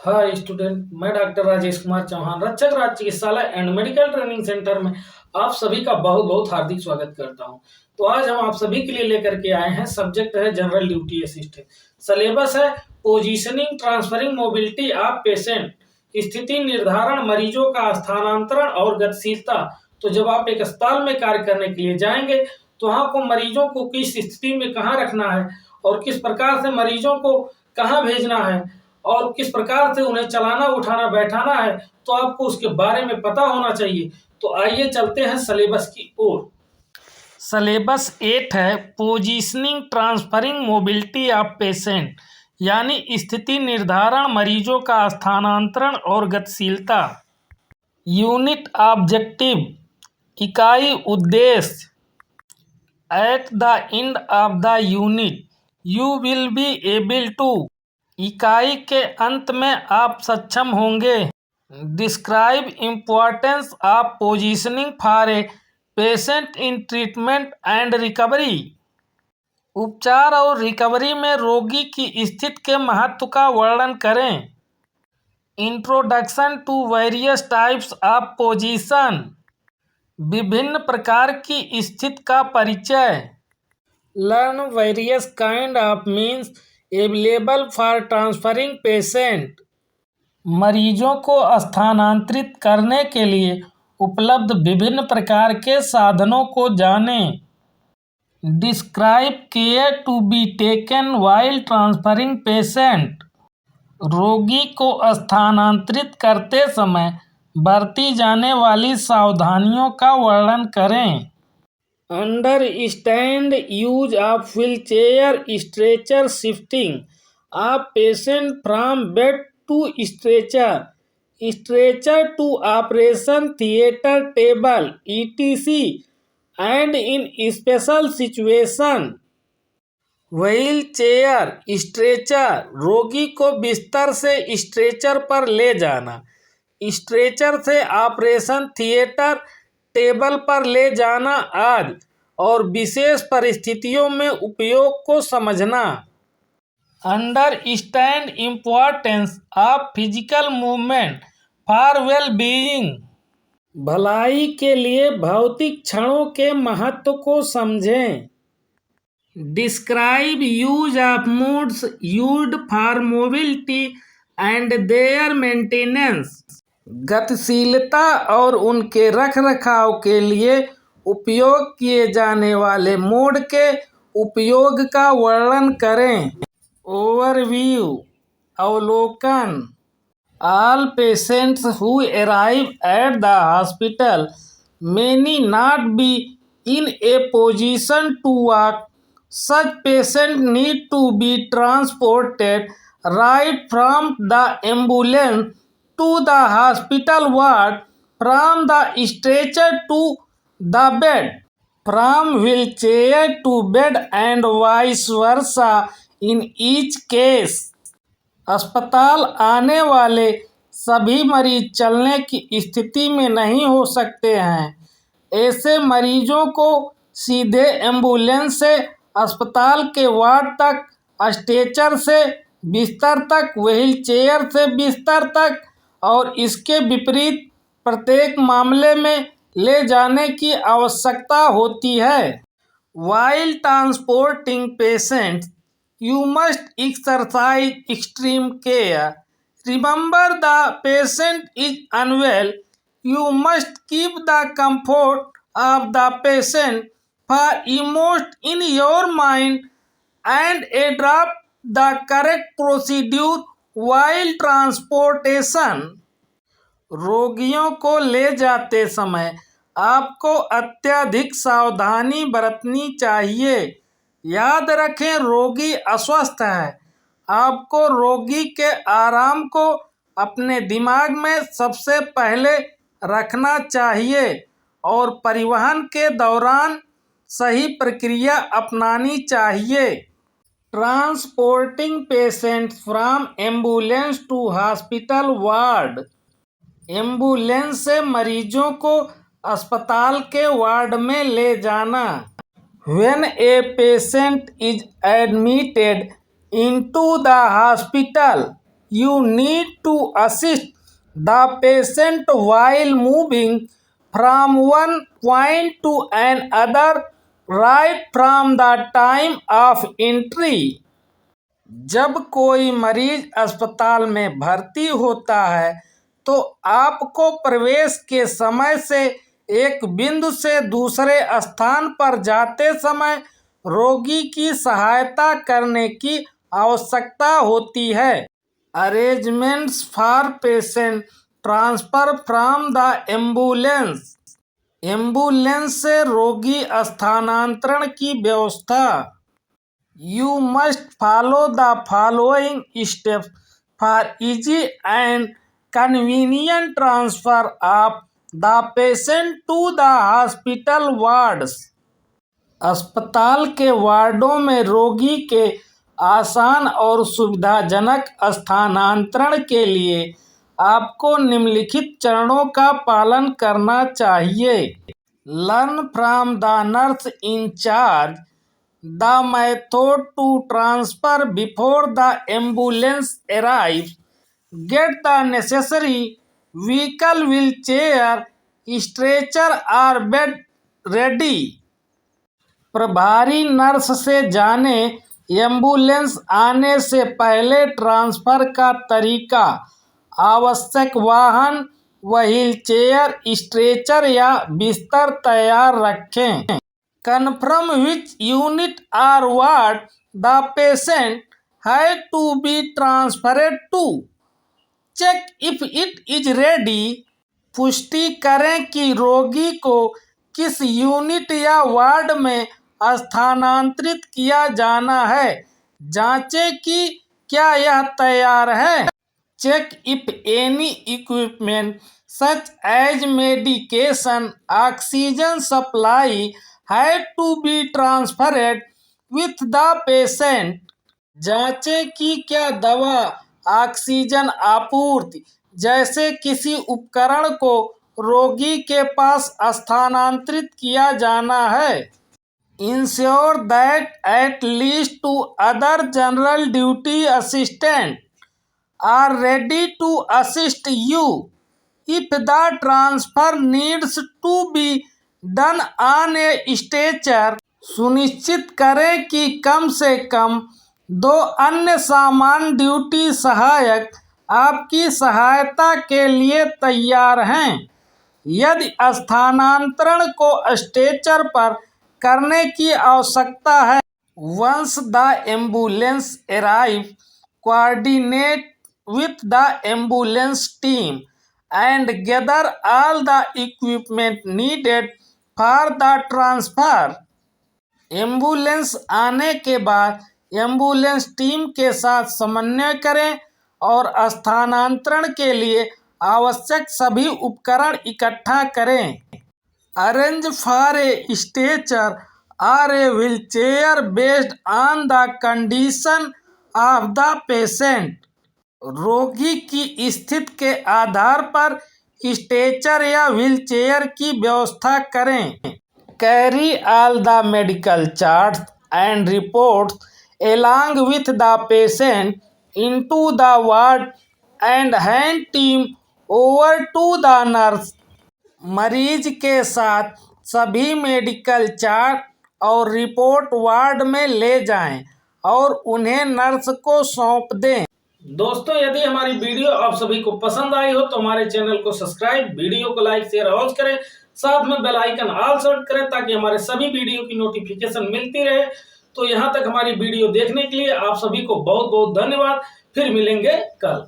Hi student, मैं doctor Rajesh Kumar Chauhan, रक्षक राज्य चिकित्सालय एंड मेडिकल ट्रेनिंग सेंटर में आप सभी का बहुत बहुत हार्दिक स्वागत करता हूं। तो आज हम आप सभी के लिए लेकर के आए हैं, सब्जेक्ट है जनरल ड्यूटी असिस्टेंट। सिलेबस है positioning transferring mobility of patient, स्थिति निर्धारण, मरीजों का स्थानांतरण और गतिशीलता। तो जब आप एक अस्पताल में कार्य करने के लिए जाएंगे तो वहाँ को मरीजों को किस स्थिति में कहाँ रखना है और किस प्रकार से मरीजों को कहाँ भेजना है और किस प्रकार से उन्हें चलाना उठाना बैठाना है, तो आपको उसके बारे में पता होना चाहिए। तो आइए चलते हैं सिलेबस की ओर। सिलेबस 8 है positioning transferring mobility of patient, यानी स्थिति निर्धारण, मरीजों का स्थानांतरण और गतिशीलता। यूनिट ऑब्जेक्टिव, इकाई उद्देश्य। At the end of the unit you will be able to, इकाई के अंत में आप सक्षम होंगे। Describe importance of positioning for a patient in treatment and recovery, उपचार और रिकवरी में रोगी की स्थिति के महत्व का वर्णन करें। Introduction to various types of position, विभिन्न प्रकार की स्थिति का परिचय। Learn various kind of means available for transferring patient, मरीजों को स्थानांतरित करने के लिए उपलब्ध विभिन्न प्रकार के साधनों को जानें। Describe care to be taken while transferring patient, रोगी को स्थानांतरित करते समय बरती जाने वाली सावधानियों का वर्णन करें। Understand use of wheelchair stretcher, shifting of patient from bed to stretcher, stretcher to operation theatre table etc, and in special situation. Wheel chair stretcher, रोगी को बिस्तर से स्ट्रेचर पर ले जाना, स्ट्रेचर से ऑपरेशन थिएटर टेबल पर ले जाना आदि, और विशेष परिस्थितियों में उपयोग को समझना। Understand importance of physical movement for well being, भलाई के लिए भौतिक क्षणों के महत्व को समझें। Describe use of modes used for mobility and their maintenance, गतिशीलता और उनके रखरखाव के लिए उपयोग किए जाने वाले मोड के उपयोग का वर्णन करें। ओवरव्यू, अवलोकन। All patients who arrive at the hospital may not be in a position to walk. Such patients need to be transported right from the ambulance to the hospital ward, from the stretcher to the bed, from wheelchair to bed and vice versa in each case. अस्पताल आने वाले सभी मरीज चलने की स्थिति में नहीं हो सकते हैं। ऐसे मरीजों को सीधे एम्बुलेंस से अस्पताल के वार्ड तक, स्ट्रेचर से बिस्तर तक, व्हीलचेयर से बिस्तर तक और इसके विपरीत प्रत्येक मामले में ले जाने की आवश्यकता होती है। While transporting patients, you must exercise extreme care. Remember, the patient is unwell. You must keep the comfort of the patient foremost in your mind and adopt the correct procedure while transportation. रोगियों को ले जाते समय आपको अत्यधिक सावधानी बरतनी चाहिए। याद रखें, रोगी अस्वस्थ है। आपको रोगी के आराम को अपने दिमाग में सबसे पहले रखना चाहिए और परिवहन के दौरान सही प्रक्रिया अपनानी चाहिए। Transporting patients from ambulance to hospital ward, ambulance से मरीजों को अस्पताल के वार्ड में ले जाना। When a patient is admitted into the hospital, you need to assist the patient while moving from one point to another right from the time of entry. जब कोई मरीज अस्पताल में भर्ती होता है तो आपको प्रवेश के समय से एक बिंदु से दूसरे स्थान पर जाते समय रोगी की सहायता करने की आवश्यकता होती है। Arrangements for patient transfer from the ambulance. Ambulance से रोगी स्थानांतरण की व्यवस्था। You must follow the following steps for easy and convenient transfer of the patient to the hospital wards. अस्पताल के वार्डों में रोगी के आसान और सुविधाजनक स्थानांतरण के लिए आपको निम्नलिखित चरणों का पालन करना चाहिए। Learn from the nurse in charge the method to transfer before the ambulance arrives. Get the necessary vehicle, wheelchair, stretcher or bed ready. प्रभारी नर्स से जाने एम्बुलेंस आने से पहले ट्रांसफर का तरीका, आवश्यक वाहन, व्हीलचेयर, स्ट्रेचर या बिस्तर तैयार रखें। Confirm which unit or ward the patient has to be transferred to. Check if it is ready. पुष्टि करें कि रोगी को किस यूनिट या वार्ड में स्थानांतरित किया जाना है। जांचें कि क्या यह तैयार है। Check if any equipment such as medication, oxygen supply had to be transferred with the patient. जांचें कि क्या दवा, ऑक्सीजन आपूर्ति जैसे किसी उपकरण को रोगी के पास स्थानांतरित किया जाना है। Ensure that at least 2 other general duty assistants are ready to assist you if the transfer needs to be done on A stretcher. सुनिश्चित करें कि कम से कम 2 अन्य सामान्य ड्यूटी सहायक आपकी सहायता के लिए तैयार हैं यदि स्थानांतरण को स्ट्रेचर पर करने की आवश्यकता है। Once the ambulance arrive, coordinate with the ambulance team and gather all the equipment needed for the transfer. Ambulance आने के बाद एम्बुलेंस टीम के साथ समन्वय करें और स्थानांतरण के लिए आवश्यक सभी उपकरण इकट्ठा करें। अरेंज फॉर ए स्ट्रेचर और a wheelchair based on the condition of the patient. रोगी की स्थिति के आधार पर स्ट्रेचर या व्हीलचेयर की व्यवस्था करें। Carry all the medical charts and reports along with the patient into the ward and hand team over to the nurse. मरीज के साथ सभी मेडिकल चार्ट और रिपोर्ट वार्ड में ले जाएं और उन्हें नर्स को सौंप दें। दोस्तों, यदि हमारी वीडियो आप सभी को पसंद आई हो तो हमारे चैनल को सब्सक्राइब, वीडियो को लाइक, शेयर और करें, साथ में बेल आइकन ऑल सेट करें ताकि हमारे सभी वीडियो की नोटिफिकेशन मिलती रहे। तो यहाँ तक हमारी वीडियो देखने के लिए आप सभी को बहुत बहुत धन्यवाद। फिर मिलेंगे कल।